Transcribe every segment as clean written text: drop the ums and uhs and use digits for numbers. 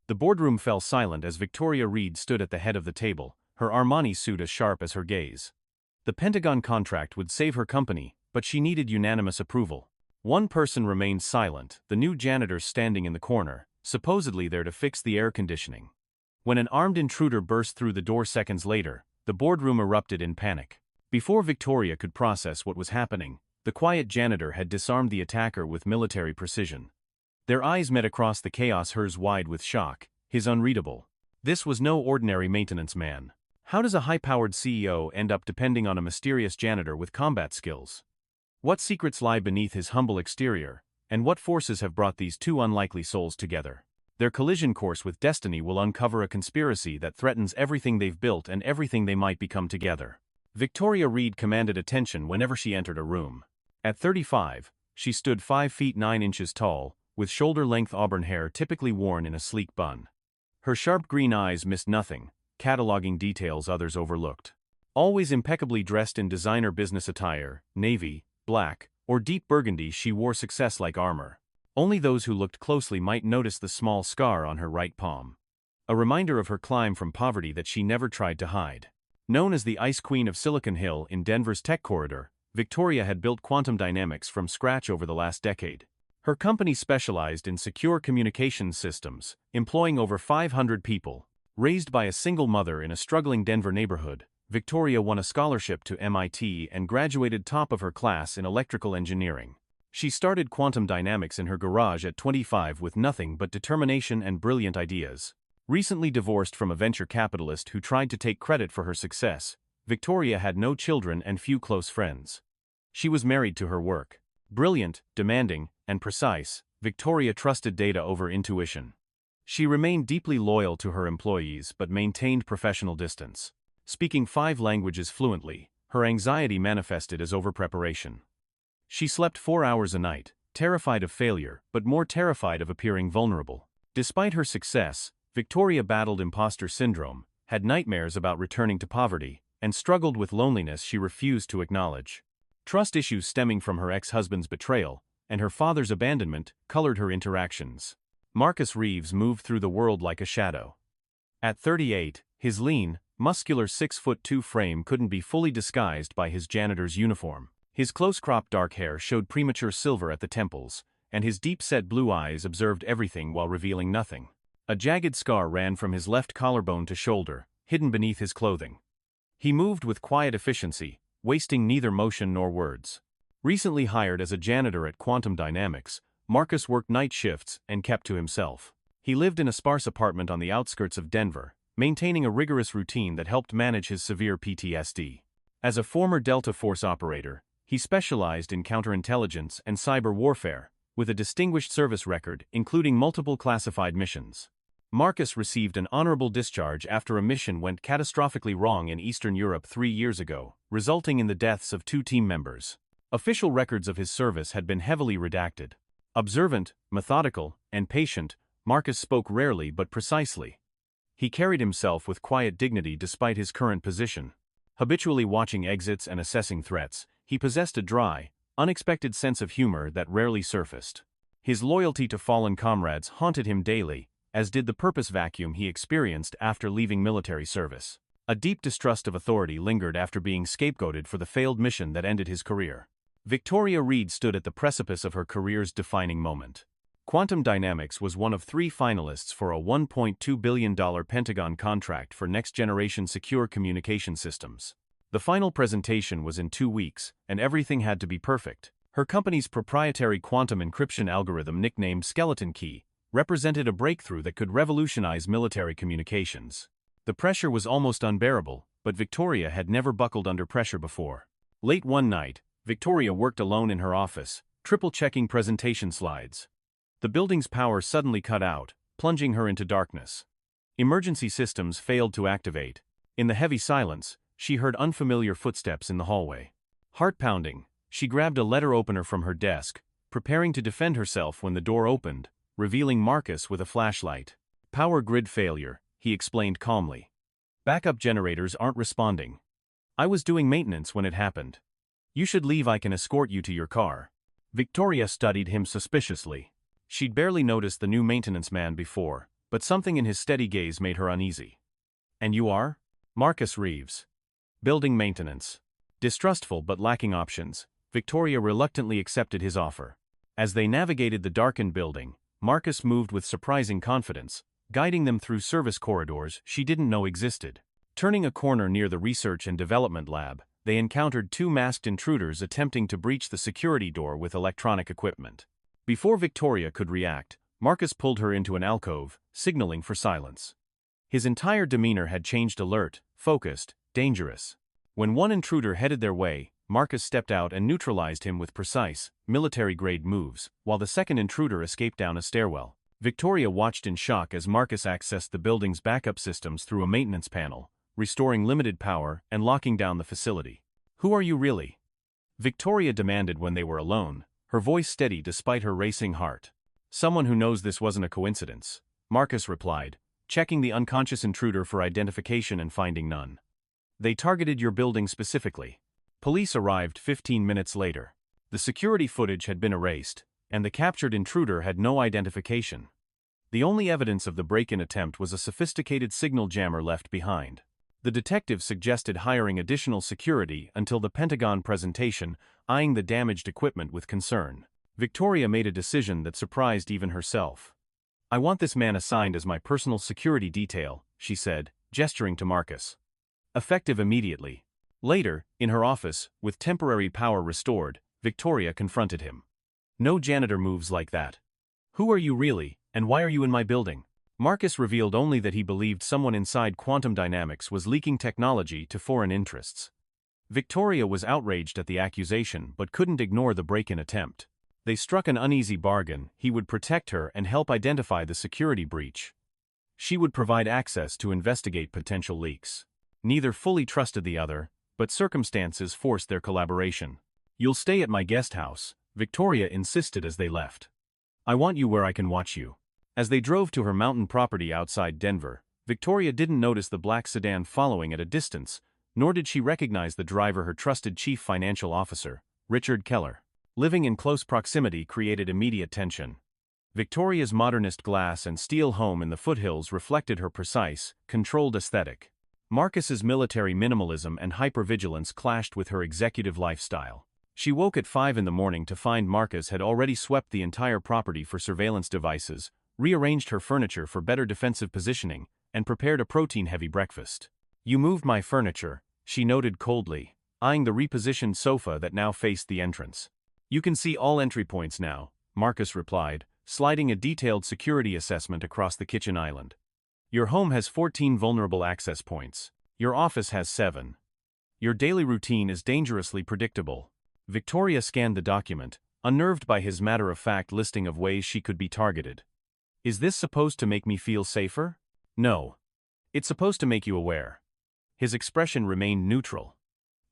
The boardroom fell silent as Victoria Reed stood at the head of the table, her Armani suit as sharp as her gaze. The Pentagon contract would save her company, but she needed unanimous approval. One person remained silent, the new janitor standing in the corner, supposedly there to fix the air conditioning. When an armed intruder burst through the door seconds later, the boardroom erupted in panic. Before Victoria could process what was happening, the quiet janitor had disarmed the attacker with military precision. Their eyes met across the chaos, hers wide with shock, his unreadable. This was no ordinary maintenance man. How does a high-powered CEO end up depending on a mysterious janitor with combat skills? What secrets lie beneath his humble exterior, and what forces have brought these two unlikely souls together? Their collision course with destiny will uncover a conspiracy that threatens everything they've built and everything they might become together. Victoria Reed commanded attention whenever she entered a room. At 35, she stood 5 feet 9 inches tall, with shoulder-length auburn hair typically worn in a sleek bun. Her sharp green eyes missed nothing, cataloging details others overlooked. Always impeccably dressed in designer business attire, navy, black, or deep burgundy, she wore success like armor. Only those who looked closely might notice the small scar on her right palm. A reminder of her climb from poverty that she never tried to hide. Known as the Ice Queen of Silicon Hill in Denver's tech corridor, Victoria had built quantum dynamics from scratch over the last decade. Her company specialized in secure communications systems, employing over 500 people. Raised by a single mother in a struggling Denver neighborhood, Victoria won a scholarship to MIT and graduated top of her class in electrical engineering. She started quantum dynamics in her garage at 25 with nothing but determination and brilliant ideas. Recently divorced from a venture capitalist who tried to take credit for her success, Victoria had no children and few close friends. She was married to her work. Brilliant, demanding, and precise, Victoria trusted data over intuition. She remained deeply loyal to her employees but maintained professional distance. Speaking 5 languages fluently, her anxiety manifested as overpreparation. She slept 4 hours a night, terrified of failure but more terrified of appearing vulnerable. Despite her success, Victoria battled imposter syndrome, had nightmares about returning to poverty, and struggled with loneliness she refused to acknowledge. Trust issues stemming from her ex-husband's betrayal and her father's abandonment colored her interactions. Marcus Reeves moved through the world like a shadow. At 38, his lean, muscular 6'2" frame couldn't be fully disguised by his janitor's uniform. His close-cropped dark hair showed premature silver at the temples, and his deep-set blue eyes observed everything while revealing nothing. A jagged scar ran from his left collarbone to shoulder, hidden beneath his clothing. He moved with quiet efficiency, wasting neither motion nor words. Recently hired as a janitor at Quantum Dynamics, Marcus worked night shifts and kept to himself. He lived in a sparse apartment on the outskirts of Denver, maintaining a rigorous routine that helped manage his severe PTSD. As a former Delta Force operator, he specialized in counterintelligence and cyber warfare, with a distinguished service record including multiple classified missions. Marcus received an honorable discharge after a mission went catastrophically wrong in Eastern Europe 3 years ago, resulting in the deaths of 2 team members. Official records of his service had been heavily redacted. Observant, methodical, and patient, Marcus spoke rarely but precisely. He carried himself with quiet dignity despite his current position. Habitually watching exits and assessing threats, he possessed a dry, unexpected sense of humor that rarely surfaced. His loyalty to fallen comrades haunted him daily, as did the purpose vacuum he experienced after leaving military service. A deep distrust of authority lingered after being scapegoated for the failed mission that ended his career. Victoria Reed stood at the precipice of her career's defining moment. Quantum Dynamics was one of 3 finalists for a $1.2 billion Pentagon contract for next-generation secure communication systems. The final presentation was in 2 weeks, and everything had to be perfect. Her company's proprietary quantum encryption algorithm, nicknamed Skeleton Key, represented a breakthrough that could revolutionize military communications. The pressure was almost unbearable, but Victoria had never buckled under pressure before. Late one night, Victoria worked alone in her office, triple-checking presentation slides. The building's power suddenly cut out, plunging her into darkness. Emergency systems failed to activate. In the heavy silence, she heard unfamiliar footsteps in the hallway. Heart-pounding, she grabbed a letter opener from her desk, preparing to defend herself when the door opened, revealing Marcus with a flashlight. "Power grid failure," he explained calmly. "Backup generators aren't responding. I was doing maintenance when it happened. You should leave. I can escort you to your car." Victoria studied him suspiciously. She'd barely noticed the new maintenance man before, but something in his steady gaze made her uneasy. "And you are?" "Marcus Reeves. Building maintenance." Distrustful but lacking options, Victoria reluctantly accepted his offer. As they navigated the darkened building, Marcus moved with surprising confidence, guiding them through service corridors she didn't know existed. Turning a corner near the research and development lab, they encountered two masked intruders attempting to breach the security door with electronic equipment. Before Victoria could react, Marcus pulled her into an alcove, signaling for silence. His entire demeanor had changed: alert, focused, dangerous. When one intruder headed their way, Marcus stepped out and neutralized him with precise, military-grade moves, while the second intruder escaped down a stairwell. Victoria watched in shock as Marcus accessed the building's backup systems through a maintenance panel, restoring limited power and locking down the facility. "Who are you really?" Victoria demanded when they were alone, her voice steady despite her racing heart. "Someone who knows this wasn't a coincidence," Marcus replied, checking the unconscious intruder for identification and finding none. "They targeted your building specifically." Police arrived 15 minutes later. The security footage had been erased, and the captured intruder had no identification. The only evidence of the break-in attempt was a sophisticated signal jammer left behind. The detective suggested hiring additional security until the Pentagon presentation, eyeing the damaged equipment with concern. Victoria made a decision that surprised even herself. "I want this man assigned as my personal security detail," she said, gesturing to Marcus. Effective immediately. Later, in her office, with temporary power restored, Victoria confronted him. "No janitor moves like that. Who are you really, and why are you in my building?" Marcus revealed only that he believed someone inside Quantum Dynamics was leaking technology to foreign interests. Victoria was outraged at the accusation but couldn't ignore the break-in attempt. They struck an uneasy bargain: he would protect her and help identify the security breach. She would provide access to investigate potential leaks. Neither fully trusted the other, but circumstances forced their collaboration. "You'll stay at my guest house," Victoria insisted as they left. "I want you where I can watch you." As they drove to her mountain property outside Denver, Victoria didn't notice the black sedan following at a distance, nor did she recognize the driver, her trusted chief financial officer, Richard Keller. Living in close proximity created immediate tension. Victoria's modernist glass and steel home in the foothills reflected her precise, controlled aesthetic. Marcus's military minimalism and hypervigilance clashed with her executive lifestyle. She woke at 5 in the morning to find Marcus had already swept the entire property for surveillance devices, rearranged her furniture for better defensive positioning, and prepared a protein-heavy breakfast. "You moved my furniture," she noted coldly, eyeing the repositioned sofa that now faced the entrance. "You can see all entry points now," Marcus replied, sliding a detailed security assessment across the kitchen island. "Your home has 14 vulnerable access points. Your office has 7. Your daily routine is dangerously predictable." Victoria scanned the document, unnerved by his matter-of-fact listing of ways she could be targeted. "Is this supposed to make me feel safer?" "No. It's supposed to make you aware." His expression remained neutral.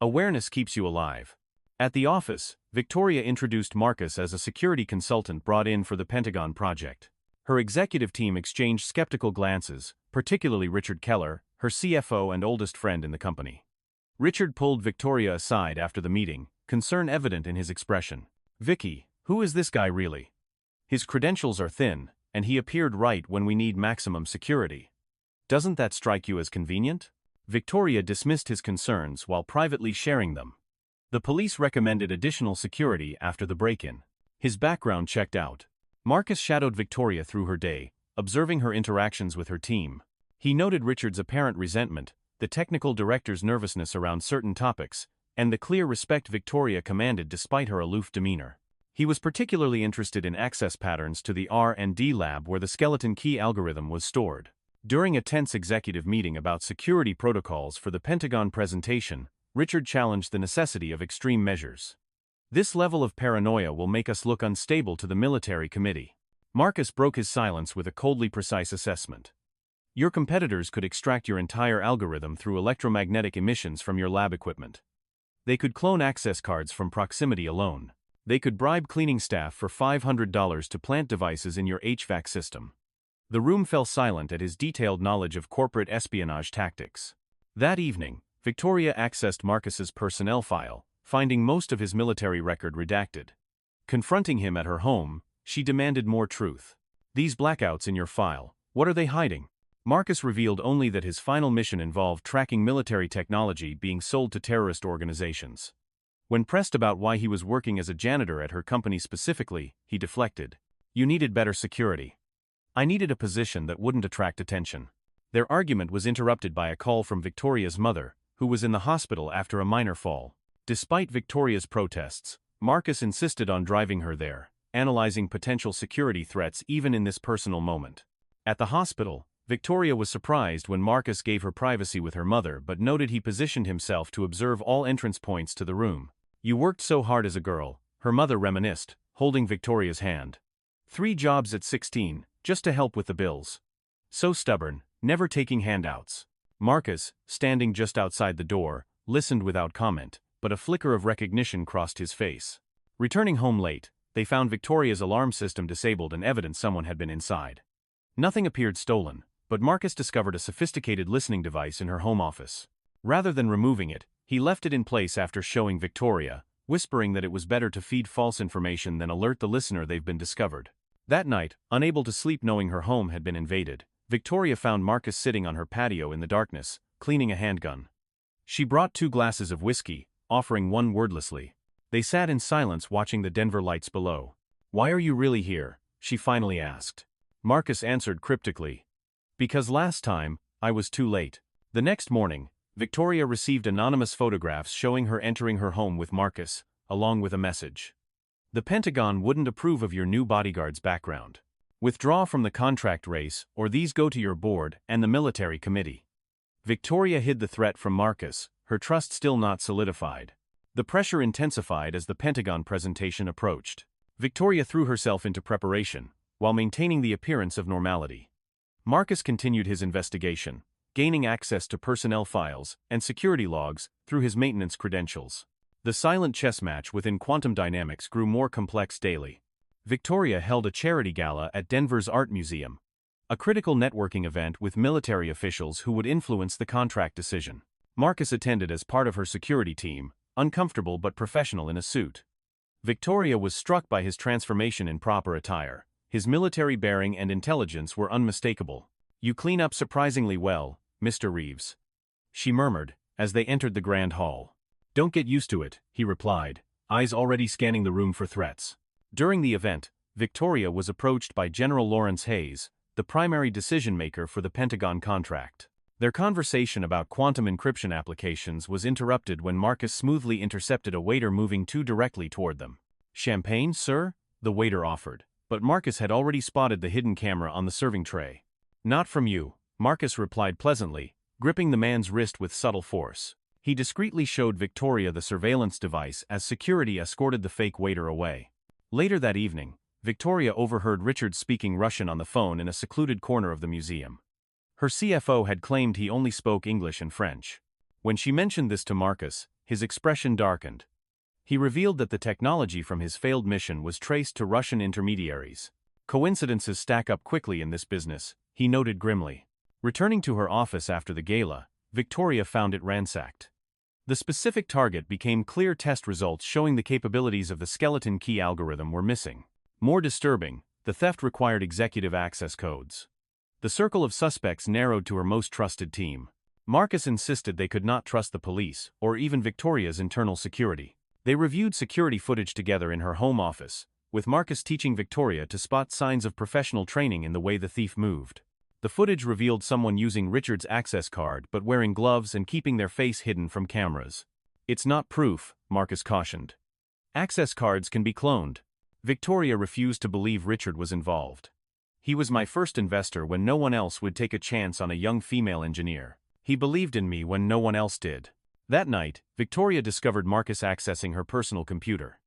"Awareness keeps you alive." At the office, Victoria introduced Marcus as a security consultant brought in for the Pentagon project. Her executive team exchanged skeptical glances, particularly Richard Keller, her CFO and oldest friend in the company. Richard pulled Victoria aside after the meeting, concern evident in his expression. "Vicky, who is this guy really? His credentials are thin, and he appeared right when we need maximum security. Doesn't that strike you as convenient?" Victoria dismissed his concerns while privately sharing them. The police recommended additional security after the break-in. His background checked out. Marcus shadowed Victoria through her day, observing her interactions with her team. He noted Richard's apparent resentment, the technical director's nervousness around certain topics, and the clear respect Victoria commanded despite her aloof demeanor. He was particularly interested in access patterns to the R&D lab where the skeleton key algorithm was stored. During a tense executive meeting about security protocols for the Pentagon presentation, Richard challenged the necessity of extreme measures. "This level of paranoia will make us look unstable to the military committee." Marcus broke his silence with a coldly precise assessment. "Your competitors could extract your entire algorithm through electromagnetic emissions from your lab equipment. They could clone access cards from proximity alone. They could bribe cleaning staff for $500 to plant devices in your HVAC system." The room fell silent at his detailed knowledge of corporate espionage tactics. That evening, Victoria accessed Marcus's personnel file, finding most of his military record redacted. Confronting him at her home, she demanded more truth. "These blackouts in your file, What are they hiding? Marcus revealed only that his final mission involved tracking military technology being sold to terrorist organizations. When pressed about why he was working as a janitor at her company specifically, he deflected. You needed better security. I needed a position that wouldn't attract attention. Their argument was interrupted by a call from Victoria's mother, who was in the hospital after a minor fall. Despite Victoria's protests, Marcus insisted on driving her there, analyzing potential security threats even in this personal moment. At the hospital, Victoria was surprised when Marcus gave her privacy with her mother but noted he positioned himself to observe all entrance points to the room. You worked so hard as a girl, her mother reminisced, holding Victoria's hand. 3 jobs at 16, just to help with the bills. So stubborn, never taking handouts. Marcus, standing just outside the door, listened without comment, but a flicker of recognition crossed his face. Returning home late, they found Victoria's alarm system disabled and evidence someone had been inside. Nothing appeared stolen, but Marcus discovered a sophisticated listening device in her home office. Rather than removing it, he left it in place after showing Victoria, whispering that it was better to feed false information than alert the listener they've been discovered. That night, unable to sleep knowing her home had been invaded, Victoria found Marcus sitting on her patio in the darkness, cleaning a handgun. She brought 2 glasses of whiskey, offering one wordlessly. They sat in silence watching the Denver lights below. Why are you really here? She finally asked. Marcus answered cryptically. Because last time, I was too late. The next morning, Victoria received anonymous photographs showing her entering her home with Marcus, along with a message. The Pentagon wouldn't approve of your new bodyguard's background. Withdraw from the contract race, or these go to your board and the military committee. Victoria hid the threat from Marcus, her trust still not solidified. The pressure intensified as the Pentagon presentation approached. Victoria threw herself into preparation, while maintaining the appearance of normality. Marcus continued his investigation, gaining access to personnel files and security logs through his maintenance credentials. The silent chess match within quantum dynamics grew more complex daily. Victoria held a charity gala at Denver's Art Museum, a critical networking event with military officials who would influence the contract decision. Marcus attended as part of her security team, uncomfortable but professional in a suit. Victoria was struck by his transformation in proper attire. His military bearing and intelligence were unmistakable. You clean up surprisingly well, Mr. Reeves, she murmured, as they entered the grand hall. Don't get used to it, he replied, eyes already scanning the room for threats. During the event, Victoria was approached by General Lawrence Hayes, the primary decision-maker for the Pentagon contract. Their conversation about quantum encryption applications was interrupted when Marcus smoothly intercepted a waiter moving too directly toward them. Champagne, sir? The waiter offered, but Marcus had already spotted the hidden camera on the serving tray. Not from you, Marcus replied pleasantly, gripping the man's wrist with subtle force. He discreetly showed Victoria the surveillance device as security escorted the fake waiter away. Later that evening, Victoria overheard Richard speaking Russian on the phone in a secluded corner of the museum. Her CFO had claimed he only spoke English and French. When she mentioned this to Marcus, his expression darkened. He revealed that the technology from his failed mission was traced to Russian intermediaries. Coincidences stack up quickly in this business, he noted grimly. Returning to her office after the gala, Victoria found it ransacked. The specific target became clear. Test results showing the capabilities of the skeleton key algorithm were missing. More disturbing, the theft required executive access codes. The circle of suspects narrowed to her most trusted team. Marcus insisted they could not trust the police, or even Victoria's internal security. They reviewed security footage together in her home office, with Marcus teaching Victoria to spot signs of professional training in the way the thief moved. The footage revealed someone using Richard's access card but wearing gloves and keeping their face hidden from cameras. It's not proof, Marcus cautioned. Access cards can be cloned. Victoria refused to believe Richard was involved. He was my first investor when no one else would take a chance on a young female engineer. He believed in me when no one else did. That night, Victoria discovered Marcus accessing her personal computer.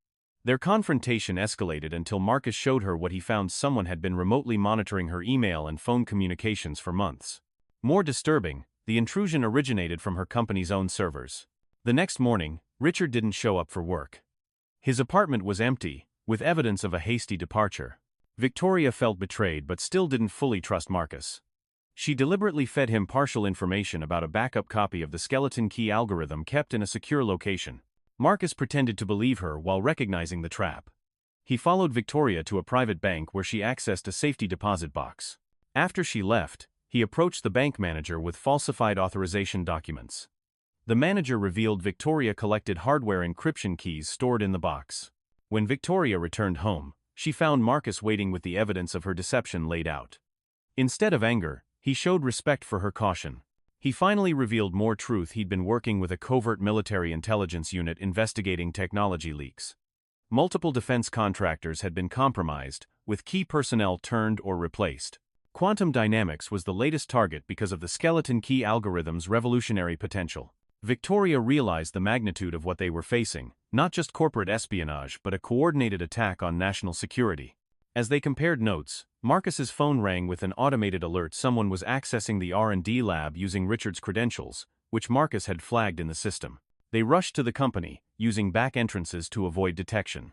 Their confrontation escalated until Marcus showed her what he found: someone had been remotely monitoring her email and phone communications for months. More disturbing, the intrusion originated from her company's own servers. The next morning, Richard didn't show up for work. His apartment was empty, with evidence of a hasty departure. Victoria felt betrayed but still didn't fully trust Marcus. She deliberately fed him partial information about a backup copy of the skeleton key algorithm kept in a secure location. Marcus pretended to believe her while recognizing the trap. He followed Victoria to a private bank where she accessed a safety deposit box. After she left, he approached the bank manager with falsified authorization documents. The manager revealed Victoria collected hardware encryption keys stored in the box. When Victoria returned home, she found Marcus waiting with the evidence of her deception laid out. Instead of anger, he showed respect for her caution. He finally revealed more truth. He'd been working with a covert military intelligence unit investigating technology leaks. Multiple defense contractors had been compromised, with key personnel turned or replaced. Quantum dynamics was the latest target because of the skeleton key algorithm's revolutionary potential. Victoria realized the magnitude of what they were facing, not just corporate espionage but a coordinated attack on national security. As they compared notes, Marcus's phone rang with an automated alert someone was accessing the R&D lab using Richard's credentials, which Marcus had flagged in the system. They rushed to the company, using back entrances to avoid detection.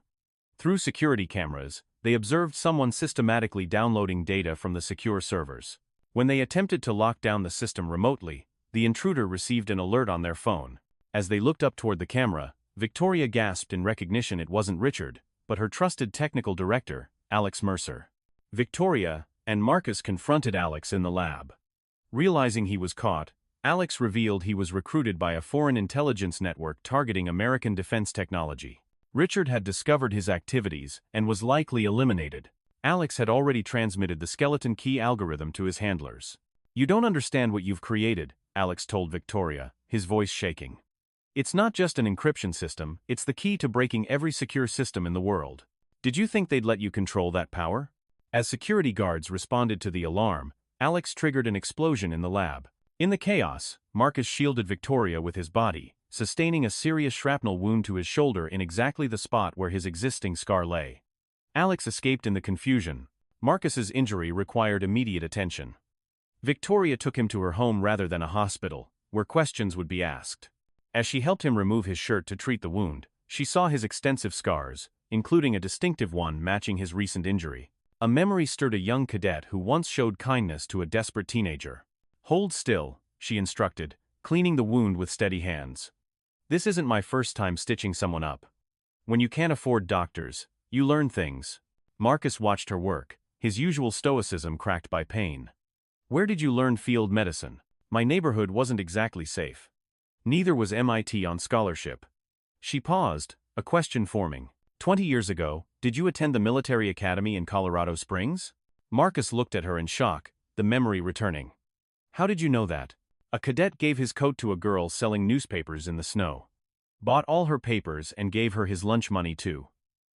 Through security cameras, they observed someone systematically downloading data from the secure servers. When they attempted to lock down the system remotely, the intruder received an alert on their phone. As they looked up toward the camera, Victoria gasped in recognition. It wasn't Richard, but her trusted technical director, Alex Mercer. Victoria and Marcus confronted Alex in the lab. Realizing he was caught, Alex revealed he was recruited by a foreign intelligence network targeting American defense technology. Richard had discovered his activities and was likely eliminated. Alex had already transmitted the skeleton key algorithm to his handlers. "You don't understand what you've created," Alex told Victoria, his voice shaking. "It's not just an encryption system, it's the key to breaking every secure system in the world. Did you think they'd let you control that power?" As security guards responded to the alarm, Alex triggered an explosion in the lab. In the chaos, Marcus shielded Victoria with his body, sustaining a serious shrapnel wound to his shoulder in exactly the spot where his existing scar lay. Alex escaped in the confusion. Marcus's injury required immediate attention. Victoria took him to her home rather than a hospital, where questions would be asked. As she helped him remove his shirt to treat the wound, she saw his extensive scars, including a distinctive one matching his recent injury. A memory stirred a young cadet who once showed kindness to a desperate teenager. "Hold still," she instructed, cleaning the wound with steady hands. "This isn't my first time stitching someone up. When you can't afford doctors, you learn things." Marcus watched her work, his usual stoicism cracked by pain. "Where did you learn field medicine? My neighborhood wasn't exactly safe." "Neither was MIT on scholarship." She paused, a question forming. 20 years ago, did you attend the military academy in Colorado Springs?" Marcus looked at her in shock, the memory returning. "How did you know that?" "A cadet gave his coat to a girl selling newspapers in the snow. Bought all her papers and gave her his lunch money too."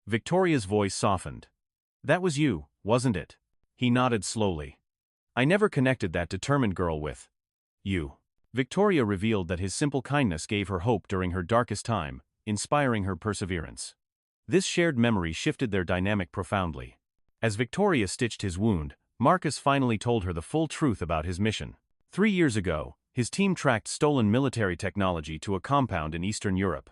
Victoria's voice softened. "That was you, wasn't it?" He nodded slowly. "I never connected that determined girl with you." Victoria revealed that his simple kindness gave her hope during her darkest time, inspiring her perseverance. This shared memory shifted their dynamic profoundly. As Victoria stitched his wound, Marcus finally told her the full truth about his mission. 3 years ago, his team tracked stolen military technology to a compound in Eastern Europe.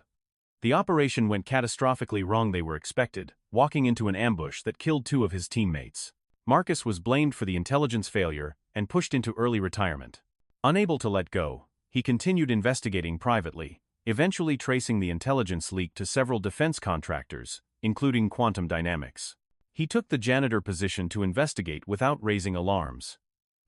The operation went catastrophically wrong. They were expected, walking into an ambush that killed 2 of his teammates. Marcus was blamed for the intelligence failure and pushed into early retirement. Unable to let go, he continued investigating privately, eventually tracing the intelligence leak to several defense contractors, including Quantum Dynamics. He took the janitor position to investigate without raising alarms.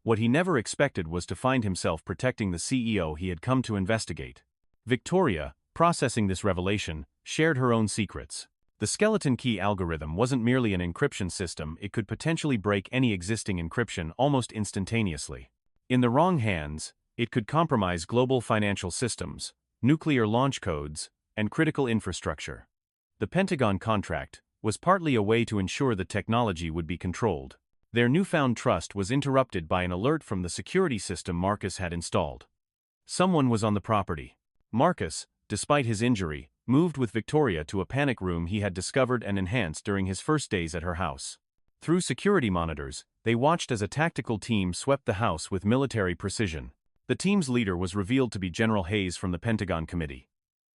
What he never expected was to find himself protecting the CEO he had come to investigate. Victoria, processing this revelation, shared her own secrets. The skeleton key algorithm wasn't merely an encryption system, it could potentially break any existing encryption almost instantaneously. In the wrong hands, it could compromise global financial systems, nuclear launch codes, and critical infrastructure. The Pentagon contract was partly a way to ensure the technology would be controlled. Their newfound trust was interrupted by an alert from the security system Marcus had installed. Someone was on the property. Marcus, despite his injury, moved with Victoria to a panic room he had discovered and enhanced during his first days at her house. Through security monitors, they watched as a tactical team swept the house with military precision. The team's leader was revealed to be General Hayes from the Pentagon Committee.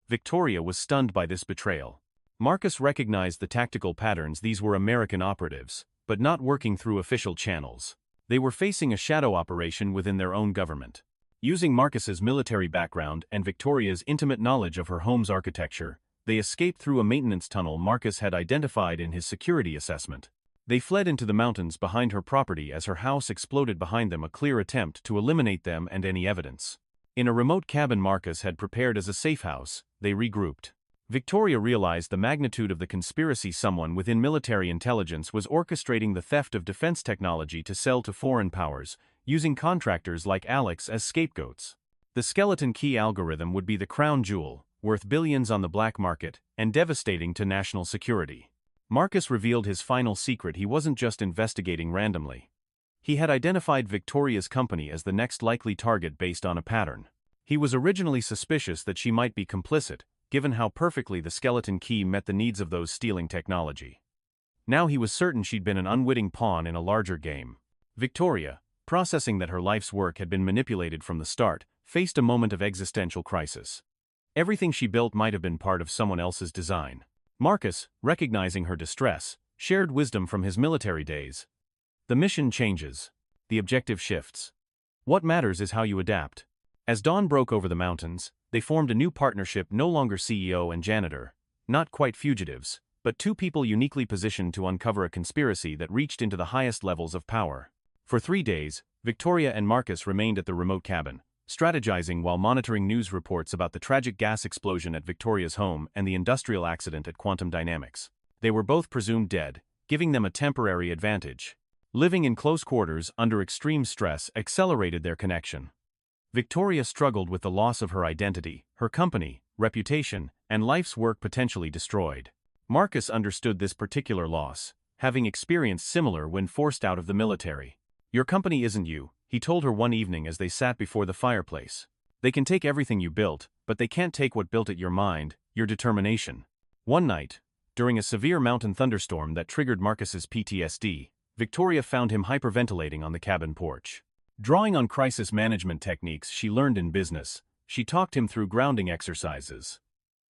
Victoria was stunned by this betrayal. Marcus recognized the tactical patterns. These were American operatives, but not working through official channels. They were facing a shadow operation within their own government. Using Marcus's military background and Victoria's intimate knowledge of her home's architecture, they escaped through a maintenance tunnel Marcus had identified in his security assessment. They fled into the mountains behind her property as her house exploded behind them, a clear attempt to eliminate them and any evidence. In a remote cabin Marcus had prepared as a safe house, they regrouped. Victoria realized the magnitude of the conspiracy. Someone within military intelligence was orchestrating the theft of defense technology to sell to foreign powers, using contractors like Alex as scapegoats. The skeleton key algorithm would be the crown jewel, worth billions on the black market, and devastating to national security. Marcus revealed his final secret: he wasn't just investigating randomly. He had identified Victoria's company as the next likely target based on a pattern. He was originally suspicious that she might be complicit, given how perfectly the skeleton key met the needs of those stealing technology. Now he was certain she'd been an unwitting pawn in a larger game. Victoria, processing that her life's work had been manipulated from the start, faced a moment of existential crisis. Everything she built might have been part of someone else's design. Marcus, recognizing her distress, shared wisdom from his military days. The mission changes. The objective shifts. What matters is how you adapt. As dawn broke over the mountains, they formed a new partnership, no longer CEO and janitor, not quite fugitives, but two people uniquely positioned to uncover a conspiracy that reached into the highest levels of power. For 3 days, Victoria and Marcus remained at the remote cabin, strategizing while monitoring news reports about the tragic gas explosion at Victoria's home and the industrial accident at Quantum Dynamics. They were both presumed dead, giving them a temporary advantage. Living in close quarters under extreme stress accelerated their connection. Victoria struggled with the loss of her identity, her company, reputation, and life's work potentially destroyed. Marcus understood this particular loss, having experienced similar when forced out of the military. "Your company isn't you," he told her one evening as they sat before the fireplace. "They can take everything you built, but they can't take what built it: your mind, your determination." One night, during a severe mountain thunderstorm that triggered Marcus's PTSD, Victoria found him hyperventilating on the cabin porch. Drawing on crisis management techniques she learned in business, she talked him through grounding exercises.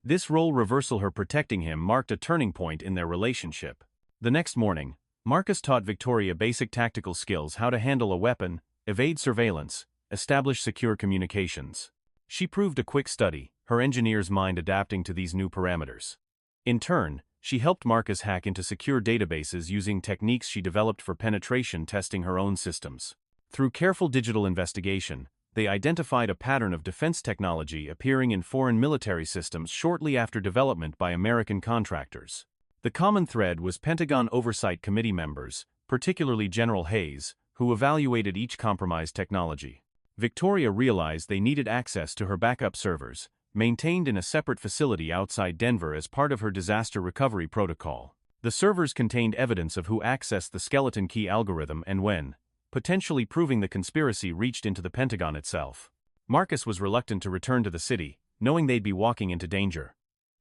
This role reversal, her protecting him, marked a turning point in their relationship. The next morning, Marcus taught Victoria basic tactical skills: how to handle a weapon, evade surveillance, establish secure communications. She proved a quick study, her engineer's mind adapting to these new parameters. In turn, she helped Marcus hack into secure databases using techniques she developed for penetration testing her own systems. Through careful digital investigation, they identified a pattern of defense technology appearing in foreign military systems shortly after development by American contractors. The common thread was Pentagon Oversight Committee members, particularly General Hayes, who evaluated each compromised technology. Victoria realized they needed access to her backup servers, maintained in a separate facility outside Denver as part of her disaster recovery protocol. The servers contained evidence of who accessed the skeleton key algorithm and when, potentially proving the conspiracy reached into the Pentagon itself. Marcus was reluctant to return to the city, knowing they'd be walking into danger.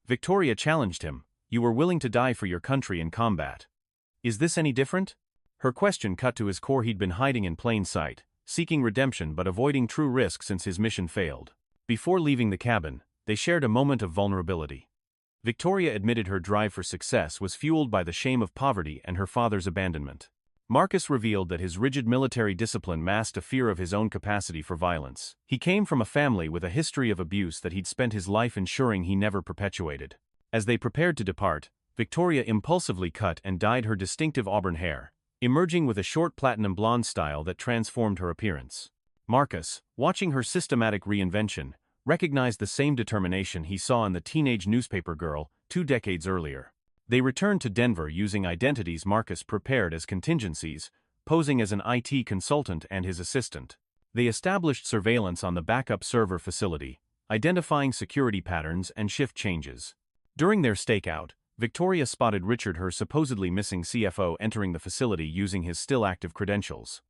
Victoria challenged him: "You were willing to die for your country in combat. Is this any different?" Her question cut to his core. He'd been hiding in plain sight, seeking redemption but avoiding true risk since his mission failed. Before leaving the cabin, they shared a moment of vulnerability. Victoria admitted her drive for success was fueled by the shame of poverty and her father's abandonment. Marcus revealed that his rigid military discipline masked a fear of his own capacity for violence. He came from a family with a history of abuse that he'd spent his life ensuring he never perpetuated. As they prepared to depart, Victoria impulsively cut and dyed her distinctive auburn hair, emerging with a short platinum blonde style that transformed her appearance. Marcus, watching her systematic reinvention, recognized the same determination he saw in the teenage newspaper girl 2 decades earlier. They returned to Denver using identities Marcus prepared as contingencies, posing as an IT consultant and his assistant. They established surveillance on the backup server facility, identifying security patterns and shift changes. During their stakeout, Victoria spotted Richard, her supposedly missing CFO, entering the facility using his still active credentials.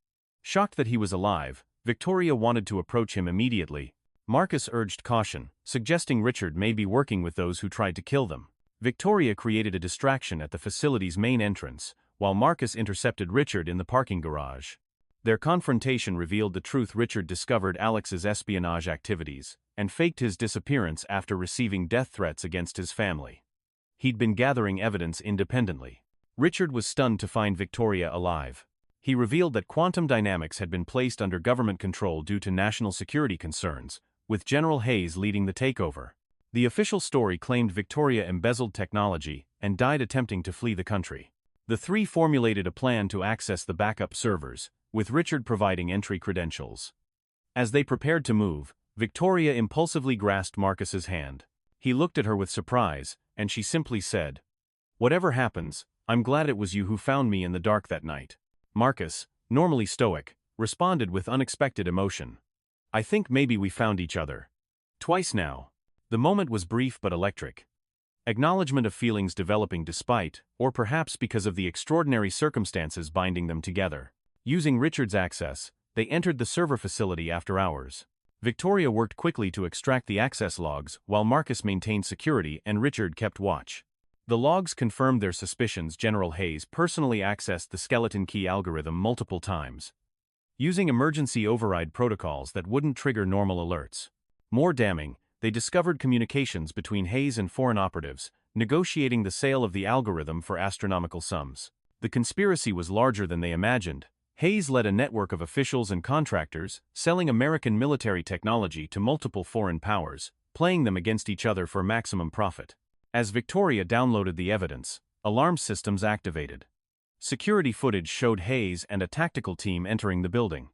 Shocked that he was alive, Victoria wanted to approach him immediately. Marcus urged caution, suggesting Richard may be working with those who tried to kill them. Victoria created a distraction at the facility's main entrance, while Marcus intercepted Richard in the parking garage. Their confrontation revealed the truth. Richard discovered Alex's espionage activities and faked his disappearance after receiving death threats against his family. He'd been gathering evidence independently. Richard was stunned to find Victoria alive. He revealed that Quantum Dynamics had been placed under government control due to national security concerns, with General Hayes leading the takeover. The official story claimed Victoria embezzled technology and died attempting to flee the country. The three formulated a plan to access the backup servers, with Richard providing entry credentials. As they prepared to move, Victoria impulsively grasped Marcus's hand. He looked at her with surprise, and she simply said, "Whatever happens, I'm glad it was you who found me in the dark that night." Marcus, normally stoic, responded with unexpected emotion. "I think maybe we found each other. Twice now." The moment was brief but electric. Acknowledgement of feelings developing despite, or perhaps because of the extraordinary circumstances binding them together. Using Richard's access, they entered the server facility after hours. Victoria worked quickly to extract the access logs while Marcus maintained security and Richard kept watch. The logs confirmed their suspicions. General Hayes personally accessed the skeleton key algorithm multiple times, using emergency override protocols that wouldn't trigger normal alerts. More damning, they discovered communications between Hayes and foreign operatives, negotiating the sale of the algorithm for astronomical sums. The conspiracy was larger than they imagined. Hayes led a network of officials and contractors, selling American military technology to multiple foreign powers, playing them against each other for maximum profit. As Victoria downloaded the evidence, alarm systems activated. Security footage showed Hayes and a tactical team entering the building.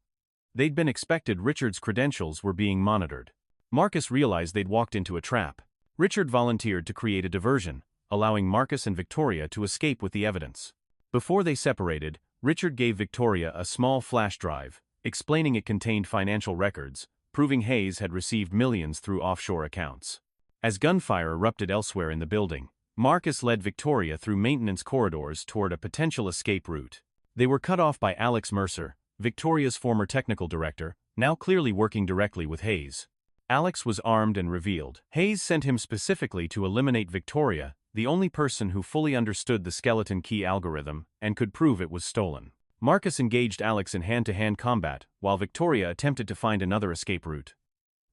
They'd been expected. Richard's credentials were being monitored. Marcus realized they'd walked into a trap. Richard volunteered to create a diversion, allowing Marcus and Victoria to escape with the evidence. Before they separated, Richard gave Victoria a small flash drive, explaining it contained financial records, proving Hayes had received millions through offshore accounts. As gunfire erupted elsewhere in the building, Marcus led Victoria through maintenance corridors toward a potential escape route. They were cut off by Alex Mercer, Victoria's former technical director, now clearly working directly with Hayes. Alex was armed and revealed. Hayes sent him specifically to eliminate Victoria, the only person who fully understood the skeleton key algorithm and could prove it was stolen. Marcus engaged Alex in hand-to-hand combat, while Victoria attempted to find another escape route.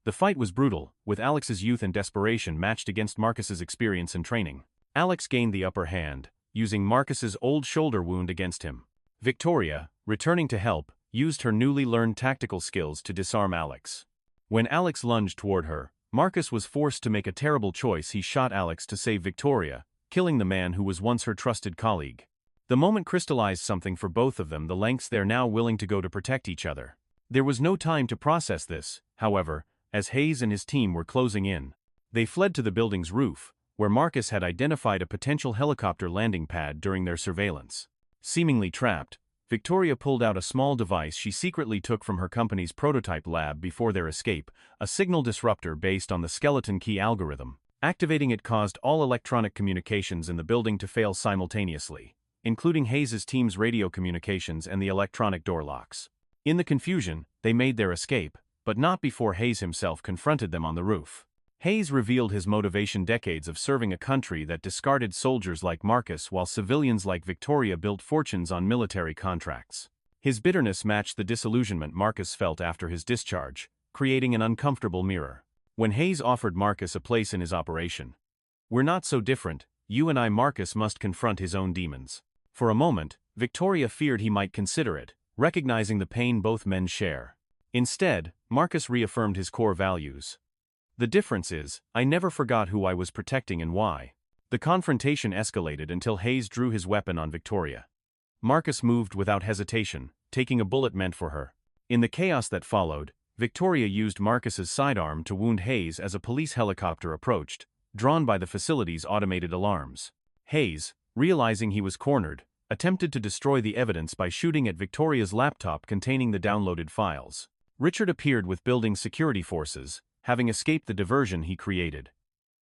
The fight was brutal, with Alex's youth and desperation matched against Marcus's experience and training. Alex gained the upper hand, using Marcus's old shoulder wound against him. Victoria, returning to help, used her newly learned tactical skills to disarm Alex. When Alex lunged toward her, Marcus was forced to make a terrible choice. He shot Alex to save Victoria, killing the man who was once her trusted colleague. The moment crystallized something for both of them: the lengths they're now willing to go to protect each other. There was no time to process this, however, as Hayes and his team were closing in. They fled to the building's roof, where Marcus had identified a potential helicopter landing pad during their surveillance. Seemingly trapped, Victoria pulled out a small device she secretly took from her company's prototype lab before their escape, a signal disruptor based on the skeleton key algorithm. Activating it caused all electronic communications in the building to fail simultaneously, including Hayes' team's radio communications and the electronic door locks. In the confusion, they made their escape, but not before Hayes himself confronted them on the roof. Hayes revealed his motivation: decades of serving a country that discarded soldiers like Marcus while civilians like Victoria built fortunes on military contracts. His bitterness matched the disillusionment Marcus felt after his discharge, creating an uncomfortable mirror. When Hayes offered Marcus a place in his operation, "We're not so different, you and I." Marcus must confront his own demons. For a moment, Victoria feared he might consider it, recognizing the pain both men share. Instead, Marcus reaffirmed his core values. "The difference is, I never forgot who I was protecting and why." The confrontation escalated until Hayes drew his weapon on Victoria. Marcus moved without hesitation, taking a bullet meant for her. In the chaos that followed, Victoria used Marcus's sidearm to wound Hayes as a police helicopter approached, drawn by the facility's automated alarms. Hayes, realizing he was cornered, attempted to destroy the evidence by shooting at Victoria's laptop containing the downloaded files. Richard appeared with building security forces, having escaped the diversion he created.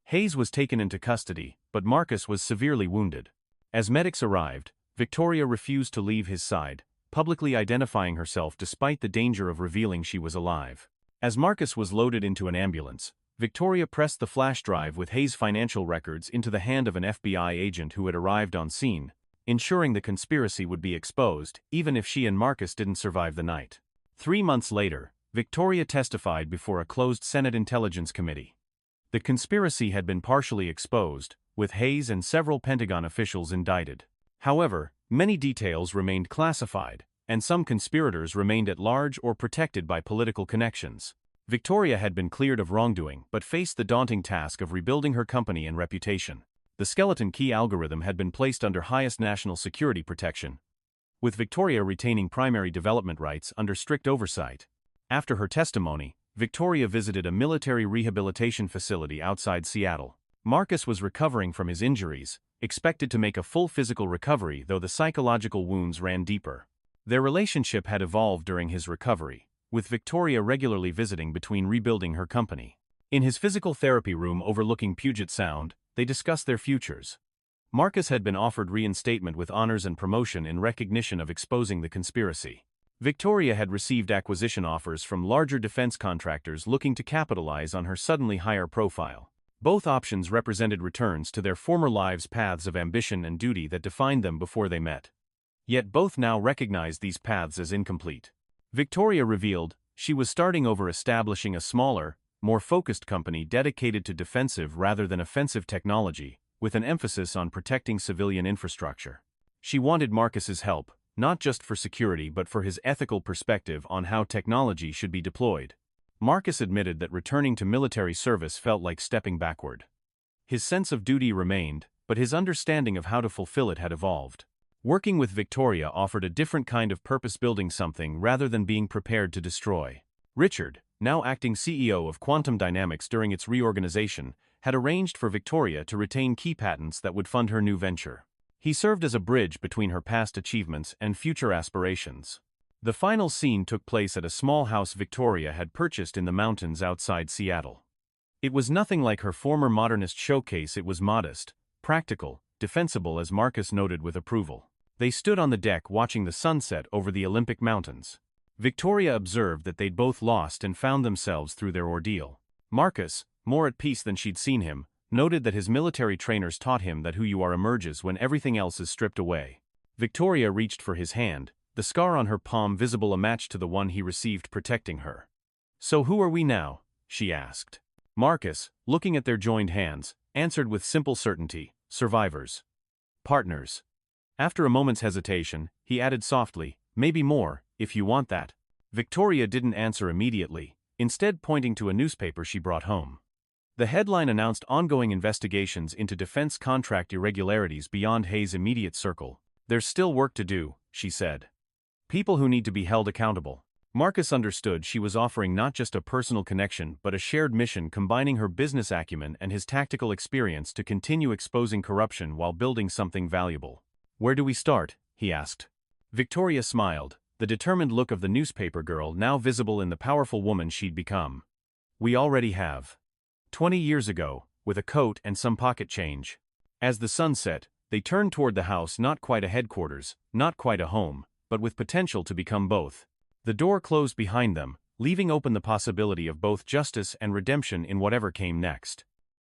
Hayes was taken into custody, but Marcus was severely wounded. As medics arrived, Victoria refused to leave his side, publicly identifying herself despite the danger of revealing she was alive. As Marcus was loaded into an ambulance, Victoria pressed the flash drive with Hayes' financial records into the hand of an FBI agent who had arrived on scene, ensuring the conspiracy would be exposed, even if she and Marcus didn't survive the night. 3 months later, Victoria testified before a closed Senate Intelligence Committee. The conspiracy had been partially exposed, with Hayes and several Pentagon officials indicted. However, many details remained classified, and some conspirators remained at large or protected by political connections. Victoria had been cleared of wrongdoing but faced the daunting task of rebuilding her company and reputation. The skeleton key algorithm had been placed under highest national security protection, with Victoria retaining primary development rights under strict oversight. After her testimony, Victoria visited a military rehabilitation facility outside Seattle. Marcus was recovering from his injuries, expected to make a full physical recovery, though the psychological wounds ran deeper. Their relationship had evolved during his recovery, with Victoria regularly visiting between rebuilding her company. In his physical therapy room overlooking Puget Sound, they discussed their futures. Marcus had been offered reinstatement with honors and promotion in recognition of exposing the conspiracy. Victoria had received acquisition offers from larger defense contractors looking to capitalize on her suddenly higher profile. Both options represented returns to their former lives' paths of ambition and duty that defined them before they met. Yet both now recognized these paths as incomplete. Victoria revealed she was starting over, establishing a smaller, more focused company dedicated to defensive rather than offensive technology, with an emphasis on protecting civilian infrastructure. She wanted Marcus's help, not just for security but for his ethical perspective on how technology should be deployed. Marcus admitted that returning to military service felt like stepping backward. His sense of duty remained, but his understanding of how to fulfill it had evolved. Working with Victoria offered a different kind of purpose, building something rather than being prepared to destroy. Richard, now acting CEO of Quantum Dynamics during its reorganization, had arranged for Victoria to retain key patents that would fund her new venture. He served as a bridge between her past achievements and future aspirations. The final scene took place at a small house Victoria had purchased in the mountains outside Seattle. It was nothing like her former modernist showcase. It was modest, practical, defensible, as Marcus noted with approval. They stood on the deck watching the sunset over the Olympic Mountains. Victoria observed that they'd both lost and found themselves through their ordeal. Marcus, more at peace than she'd seen him, noted that his military trainers taught him that who you are emerges when everything else is stripped away. Victoria reached for his hand, the scar on her palm visible, a match to the one he received protecting her. "So who are we now?" she asked. Marcus, looking at their joined hands, answered with simple certainty, "Survivors. Partners." After a moment's hesitation, he added softly, "Maybe more, if you want that." Victoria didn't answer immediately, instead pointing to a newspaper she brought home. The headline announced ongoing investigations into defense contract irregularities beyond Hayes' immediate circle. "There's still work to do," she said. "People who need to be held accountable." Marcus understood she was offering not just a personal connection but a shared mission, combining her business acumen and his tactical experience to continue exposing corruption while building something valuable. "Where do we start?" he asked. Victoria smiled, the determined look of the newspaper girl now visible in the powerful woman she'd become. "We already have. 20 years ago, with a coat and some pocket change." As the sun set, they turned toward the house, not quite a headquarters, not quite a home, but with potential to become both. The door closed behind them, leaving open the possibility of both justice and redemption in whatever came next.